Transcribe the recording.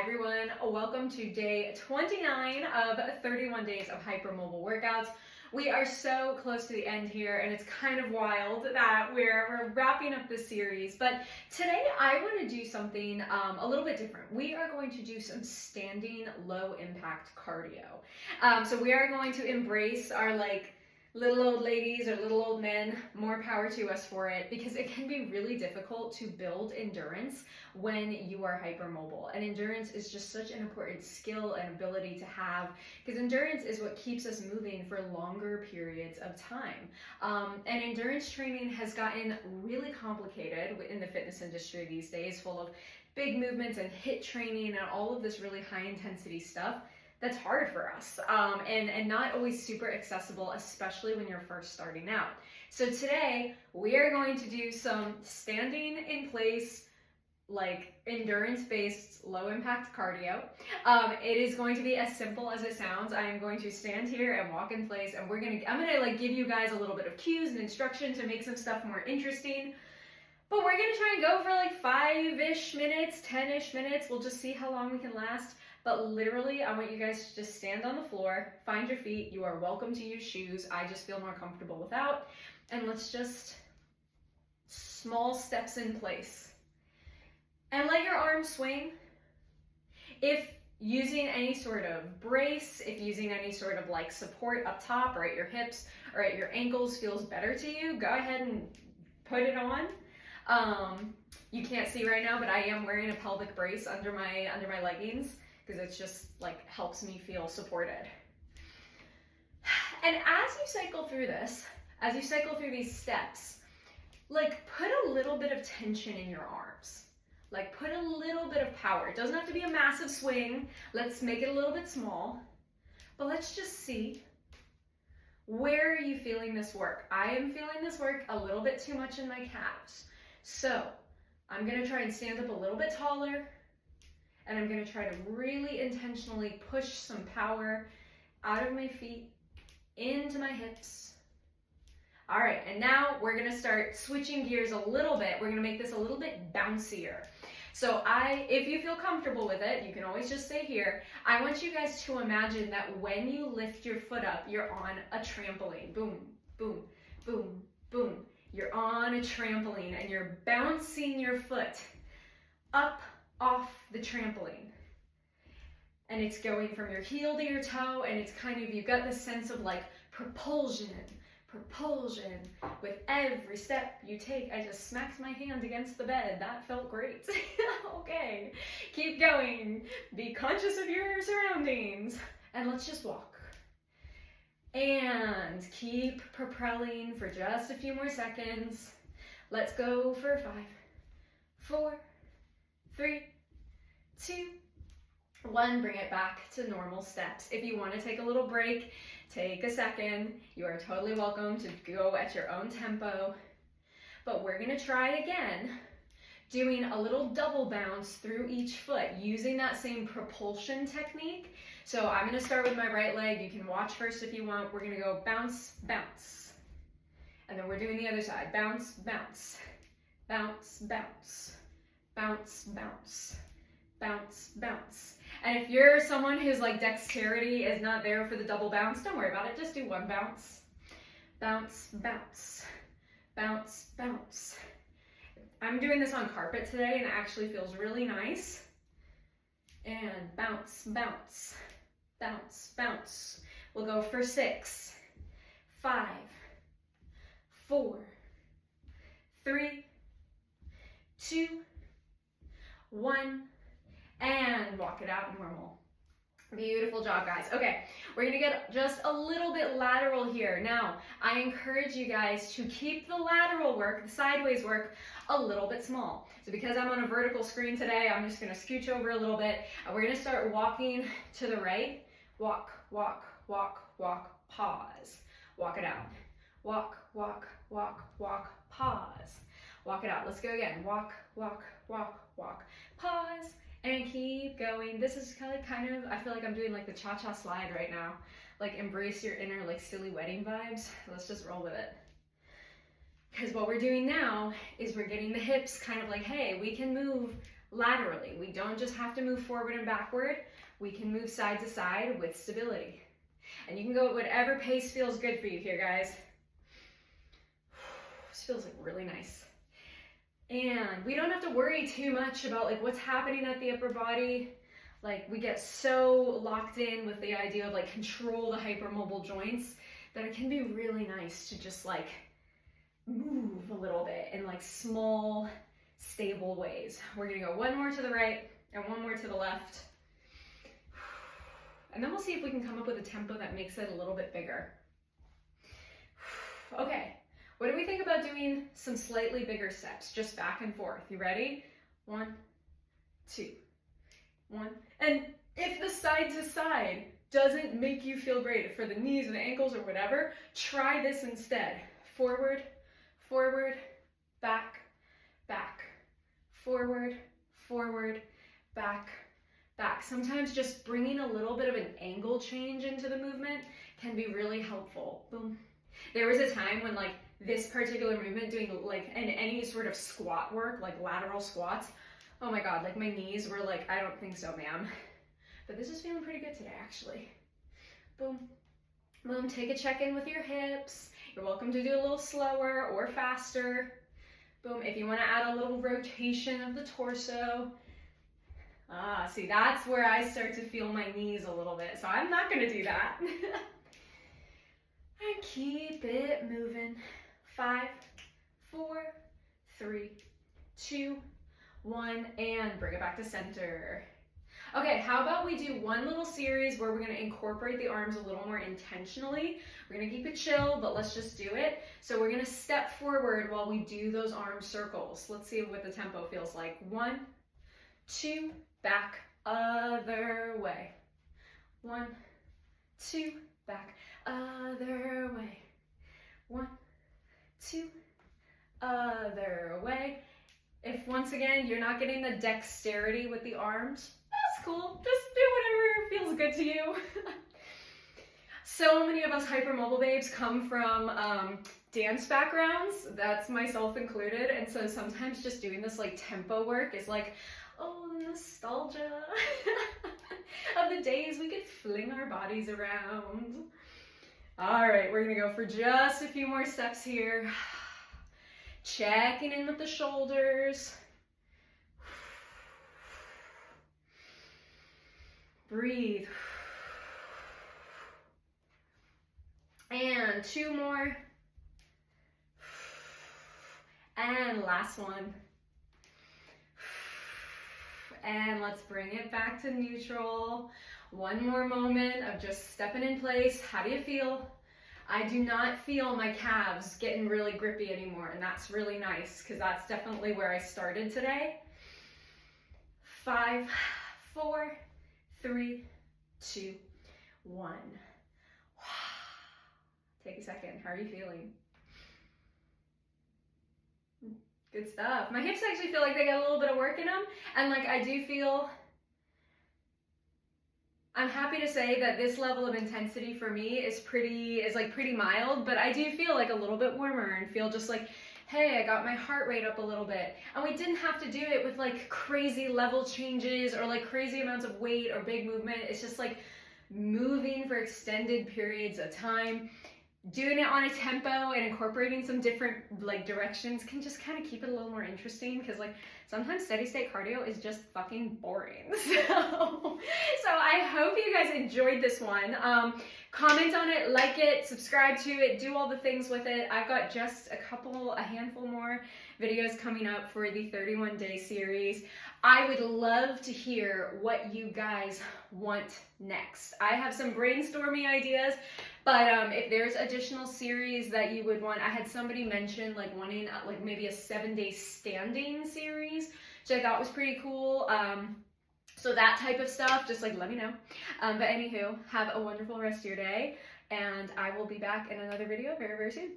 everyone. Welcome to day 29 of 31 days of hypermobile workouts. We are so close to the end here, and it's kind of wild that we're wrapping up this series. But today I want to do something a little bit different. We are going to do some standing low impact cardio. So we are going to embrace our little old ladies or little old men. More power to us for it, because it can be really difficult to build endurance when you are hypermobile. And endurance is just such an important skill and ability to have, because endurance is what keeps us moving for longer periods of time. And endurance training has gotten really complicated in the fitness industry these days, full of big movements and HIIT training and all of this really high intensity stuff. That's hard for us and not always super accessible, especially when you're first starting out. So today we are going to do some standing in place, like endurance-based low impact cardio. It is going to be as simple as it sounds. I am going to stand here and walk in place, and I'm gonna give you guys a little bit of cues and instruction to make some stuff more interesting. But we're gonna try and go for like 5-ish minutes, 10-ish minutes. We'll just see how long we can last. But literally, I want you guys to just stand on the floor, find your feet. You are welcome to use shoes. I just feel more comfortable without. And let's just small steps in place. And let your arms swing. If using any sort of brace, if using any sort of like support up top or at your hips or at your ankles feels better to you, go ahead and put it on. You can't see right now, but I am wearing a pelvic brace under my leggings, because it's just like helps me feel supported. And as you cycle through this, as you cycle through these steps, like put a little bit of tension in your arms. Like put a little bit of power. It doesn't have to be a massive swing. Let's make it a little bit small. But let's just see, where are you feeling this work? I am feeling this work a little bit too much in my calves. So I'm gonna try and stand up a little bit taller, and I'm gonna try to really intentionally push some power out of my feet, into my hips. All right, and now we're gonna start switching gears a little bit. We're gonna make this a little bit bouncier. So if you feel comfortable with it, you can always just stay here. I want you guys to imagine that when you lift your foot up, you're on a trampoline. Boom, boom, boom, boom. You're on a trampoline and you're bouncing your foot up off the trampoline. And it's going from your heel to your toe, and it's kind of, you've got this sense of like propulsion with every step you take. I just smacked my hand against the bed. That felt great. Okay, keep going. Be conscious of your surroundings. And let's just walk. And keep propelling for just a few more seconds. Let's go for 5, 4, 3, 2, 1. Bring it back to normal steps. If you want to take a little break, take a second. You are totally welcome to go at your own tempo. But we're going to try again, doing a little double bounce through each foot, using that same propulsion technique. So I'm going to start with my right leg. You can watch first if you want. We're going to go bounce, bounce. And then we're doing the other side. Bounce, bounce, bounce, bounce, bounce, bounce, bounce, bounce. And if you're someone who's like dexterity is not there for the double bounce, don't worry about it. Just do one bounce. Bounce, bounce, bounce, bounce. I'm doing this on carpet today, and it actually feels really nice. And bounce, bounce, bounce, bounce. We'll go for 6, 5, 4, 3, 2, 1, and walk it out normal. Beautiful job, guys. Okay, we're gonna get just a little bit lateral here. Now, I encourage you guys to keep the lateral work, the sideways work, a little bit small. So because I'm on a vertical screen today, I'm just gonna scooch over a little bit, and we're gonna start walking to the right. Walk, walk, walk, walk, pause. Walk it out. Walk, walk, walk, walk, pause. Walk it out. Let's go again. Walk, walk, walk, walk, pause. And keep going. This is kind of, I feel like I'm doing like the cha-cha slide right now. Like embrace your inner like silly wedding vibes. Let's just roll with it. Because what we're doing now is we're getting the hips kind of like, hey, we can move laterally. We don't just have to move forward and backward. We can move side to side with stability. And you can go at whatever pace feels good for you here, guys. This feels like really nice. And we don't have to worry too much about like what's happening at the upper body. Like we get so locked in with the idea of like control the hypermobile joints that it can be really nice to just like move a little bit in like small, stable ways. We're gonna go one more to the right and one more to the left. And then we'll see if we can come up with a tempo that makes it a little bit bigger. Okay. What do we think about doing some slightly bigger steps, just back and forth? You ready? 1, 2, 1. And if the side to side doesn't make you feel great for the knees or the ankles or whatever, try this instead. Forward, forward, back, back, forward, forward, back, back. Sometimes just bringing a little bit of an angle change into the movement can be really helpful. Boom. There was a time when like this particular movement, doing like in any sort of squat work, like lateral squats, oh my god, like my knees were like, I don't think so, ma'am. But this is feeling pretty good today, actually. Boom, boom. Take a check-in with your hips. You're welcome to do a little slower or faster. Boom. If you want to add a little rotation of the torso. Ah, see, that's where I start to feel my knees a little bit, so I'm not going to do that. And keep it moving. 5, 4, 3, 2, 1, and bring it back to center. Okay, how about we do one little series where we're going to incorporate the arms a little more intentionally. We're going to keep it chill, but let's just do it. So we're going to step forward while we do those arm circles. Let's see what the tempo feels like. 1, 2, back, other way. 1, 2, back, other way. 1, 2, other way. If once again you're not getting the dexterity with the arms, that's cool. Just do whatever feels good to you. So many of us hypermobile babes come from dance backgrounds, that's myself included, and so sometimes just doing this like tempo work is like, oh, nostalgia of the days we could fling our bodies around. All right, we're gonna go for just a few more steps here. Checking in with the shoulders. Breathe. And 2 more. And last one. And let's bring it back to neutral. One more moment of just stepping in place. How do you feel? I do not feel my calves getting really grippy anymore, and that's really nice because that's definitely where I started today. 5, 4, 3, 2, 1. Take a second. How are you feeling? Good stuff. My hips actually feel like they got a little bit of work in them, and like I do feel, I'm happy to say that this level of intensity for me is pretty mild, but I do feel like a little bit warmer and feel just like, hey, I got my heart rate up a little bit. And we didn't have to do it with like crazy level changes or like crazy amounts of weight or big movement. It's just like moving for extended periods of time. Doing it on a tempo and incorporating some different like directions can just kind of keep it a little more interesting, because like sometimes steady state cardio is just fucking boring. So I hope you guys enjoyed this one. Comment on it, like it, subscribe to it, do all the things with it. I've got just a handful more videos coming up for the 31-day series. I would love to hear what you guys want next. I have some brainstorming ideas, but if there's additional series that you would want, I had somebody mention like wanting like maybe a 7-day standing series, which I thought was pretty cool. So that type of stuff, just like let me know. But anywho, have a wonderful rest of your day, and I will be back in another video very, very soon.